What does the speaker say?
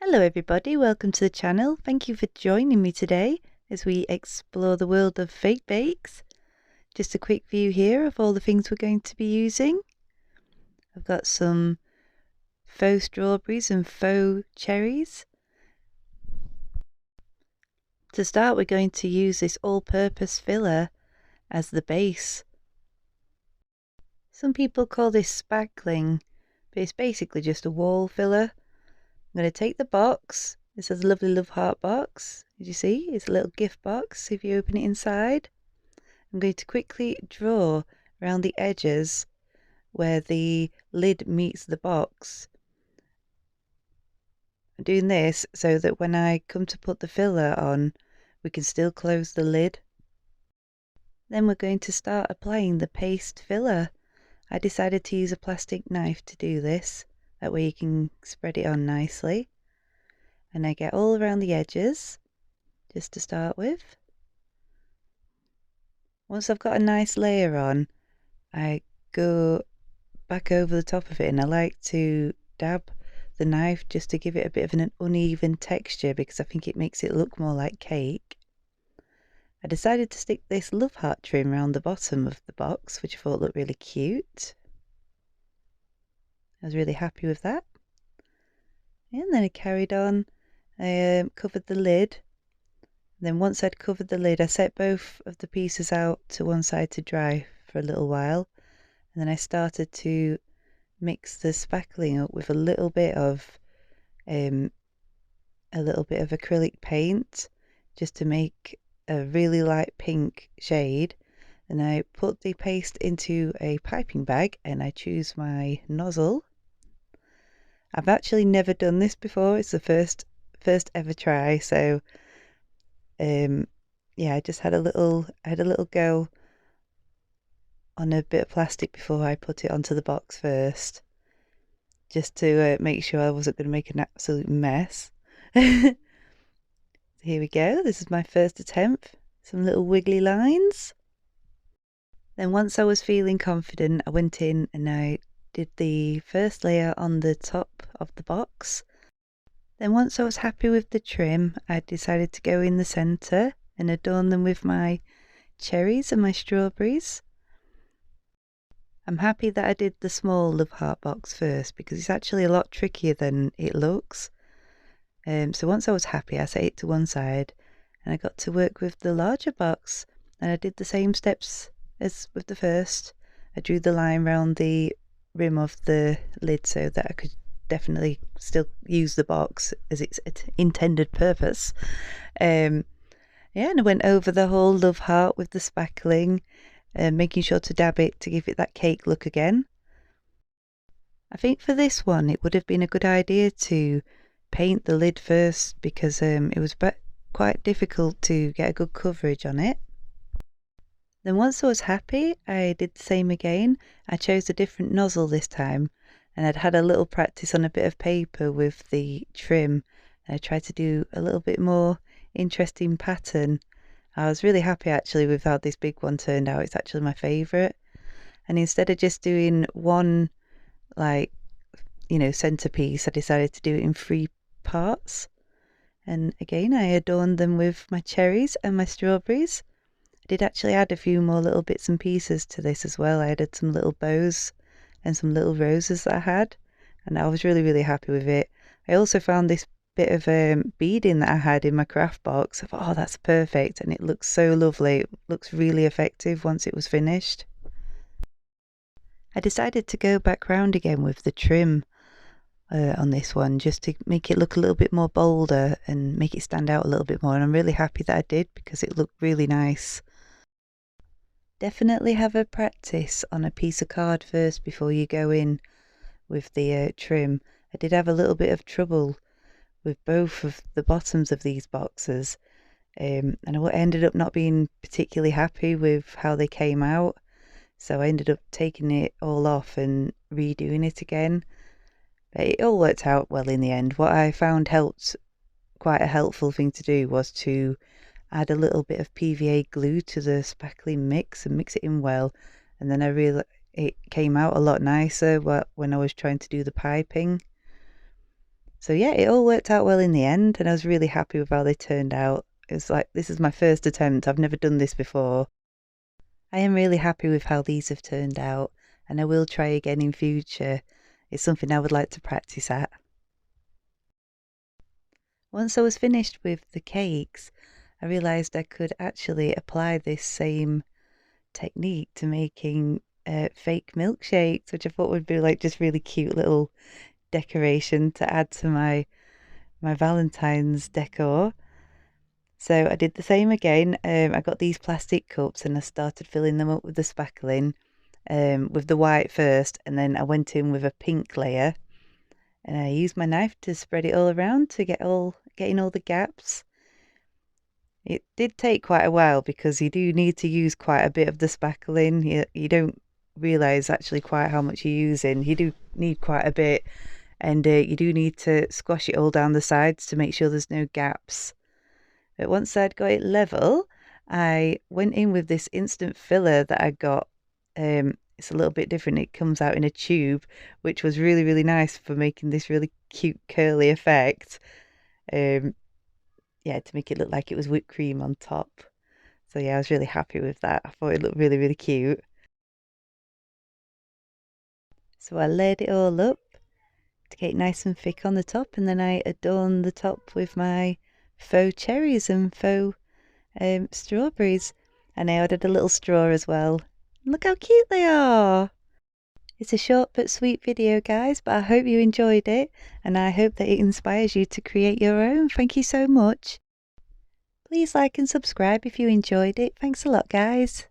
Hello everybody, welcome to the channel. Thank you for joining me today as we explore the world of fake bakes. Just a quick view here of all the things we're going to be using. I've got some faux strawberries and faux cherries. To start, we're going to use this all-purpose filler as the base. Some people call this spackling, but it's basically just a wall filler. I'm going to take the box. This is a lovely love heart box. As you see, it's a little gift box if you open it inside. I'm going to quickly draw around the edges where the lid meets the box. I'm doing this so that when I come to put the filler on, we can still close the lid. Then we're going to start applying the paste filler. I decided to use a plastic knife to do this. That way you can spread it on nicely. And I get all around the edges, just to start with. Once I've got a nice layer on, I go back over the top of it, and I like to dab the knife just to give it a bit of an uneven texture because I think it makes it look more like cake. I decided to stick this love heart trim around the bottom of the box, which I thought looked really cute. I was really happy with that. And then I carried on. I covered the lid. Then once I'd covered the lid, I set both of the pieces out to one side to dry for a little while. And then I started to mix the spackling up with a little bit of acrylic paint, just to make a really light pink shade. And I put the paste into a piping bag and I choose my nozzle. I've actually never done this before. It's the first ever try, so yeah, I just had a little go on a bit of plastic before I put it onto the box first, just to make sure I wasn't going to make an absolute mess. Here we go. This is my first attempt. Some little wiggly lines. Then once I was feeling confident, I went in and I did the first layer on the top of the box. Then once I was happy with the trim, I decided to go in the centre and adorn them with my cherries and my strawberries. I'm happy that I did the small love heart box first because it's actually a lot trickier than it looks. So once I was happy, I set it to one side and I got to work with the larger box, and I did the same steps as with the first. I drew the line around the rim of the lid so that I could definitely still use the box as its intended purpose. Yeah, and I went over the whole love heart with the spackling, making sure to dab it to give it that cake look again. I think for this one it would have been a good idea to paint the lid first because it was quite difficult to get a good coverage on it. Then once I was happy, I did the same again. I chose a different nozzle this time, and I'd had a little practice on a bit of paper with the trim, and I tried to do a little bit more interesting pattern. I was really happy actually with how this big one turned out. It's actually my favourite. And instead of just doing one, centerpiece, I decided to do it in 3 parts. And again, I adorned them with my cherries and my strawberries. I did actually add a few more little bits and pieces to this as well. I added some little bows and some little roses that I had, and I was really, really happy with it. I also found this bit of beading that I had in my craft box. I thought, oh, that's perfect, and it looks so lovely. It looks really effective once it was finished. I decided to go back round again with the trim on this one, just to make it look a little bit more bolder and make it stand out a little bit more, and I'm really happy that I did because it looked really nice. Definitely have a practice on a piece of card first before you go in with the trim. I did have a little bit of trouble with both of the bottoms of these boxes, and I ended up not being particularly happy with how they came out, so I ended up taking it all off and redoing it again. But it all worked out well in the end. What I found helped, quite a helpful thing to do, was to add a little bit of PVA glue to the spackling mix and mix it in well, and then I realized it came out a lot nicer when I was trying to do the piping. So yeah, it all worked out well in the end, and I was really happy with how they turned out. It was like, this is my first attempt. I've never done this before. I am really happy with how these have turned out, and I will try again in future. It's something I would like to practice at. Once I was finished with the cakes, I realised I could actually apply this same technique to making fake milkshakes, which I thought would be like just really cute little decoration to add to my Valentine's decor. So I did the same again. I got these plastic cups and I started filling them up with the spackling, with the white first, and then I went in with a pink layer, and I used my knife to spread it all around to get in all the gaps. It did take quite a while because you do need to use quite a bit of the spackling. You don't realise actually quite how much you're using. You do need quite a bit, and you do need to squash it all down the sides to make sure there's no gaps. But once I'd got it level, I went in with this instant filler that I got. It's a little bit different. It comes out in a tube, which was really, really nice for making this really cute curly effect. Yeah, to make it look like it was whipped cream on top. So yeah, I was really happy with that. I thought it looked really, really cute. So I laid it all up to get it nice and thick on the top, and then I adorned the top with my faux cherries and faux strawberries, and I added a little straw as well. Look how cute they are! It's a short but sweet video, guys, but I hope you enjoyed it, and I hope that it inspires you to create your own. Thank you so much. Please like and subscribe if you enjoyed it. Thanks a lot, guys.